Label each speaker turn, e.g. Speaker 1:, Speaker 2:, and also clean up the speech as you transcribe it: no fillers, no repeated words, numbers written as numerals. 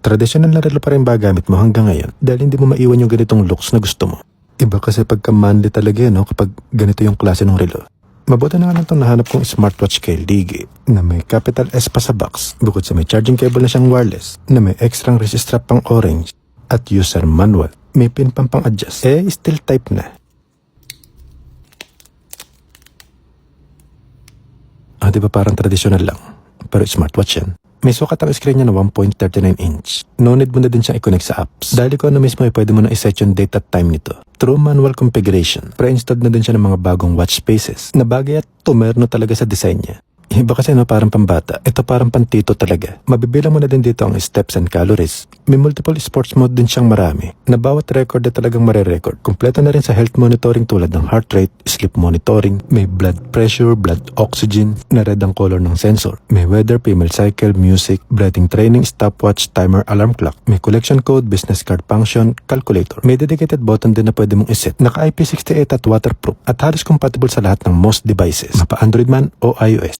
Speaker 1: Tradisyonal na relo pa rin ba gamit mo hanggang ngayon dahil hindi mo maiwan yung ganitong looks na gusto mo? Iba kasi pagka manly talaga no kapag ganito yung klase ng relo. Mabuti na nga lang itong nahanap kong smartwatch kay Ligi na may capital S pa sa box bukod sa may charging cable na siyang wireless na may extra wrist strap pang orange at user manual. May pin pang adjust. Still type na. Diba parang tradisyonal lang pero smartwatch yan. May sukat ang screen niya na 1.39 inch. No need mo na din siyang i-connect sa apps. Dahil ikaw na mismo ay pwede mo na iset yung date at time nito. Through manual configuration, pre-installed na din siya ng mga bagong watch faces na bagay at tumerno talaga sa design niya. Iba kasi parang pambata. Ito parang pantito talaga. Mabibilang mo na din dito ang steps and calories. May multiple sports mode din siyang marami na bawat record na talagang marirecord. Kompleto na rin sa health monitoring tulad ng heart rate, sleep monitoring, may blood pressure, blood oxygen, na red ang color ng sensor. May weather, female cycle, music, breathing training, stopwatch, timer, alarm clock. May collection code, business card function, calculator. May dedicated button din na pwede mong iset. Naka IP68 at waterproof at halos compatible sa lahat ng most devices. Mapa Android man o iOS.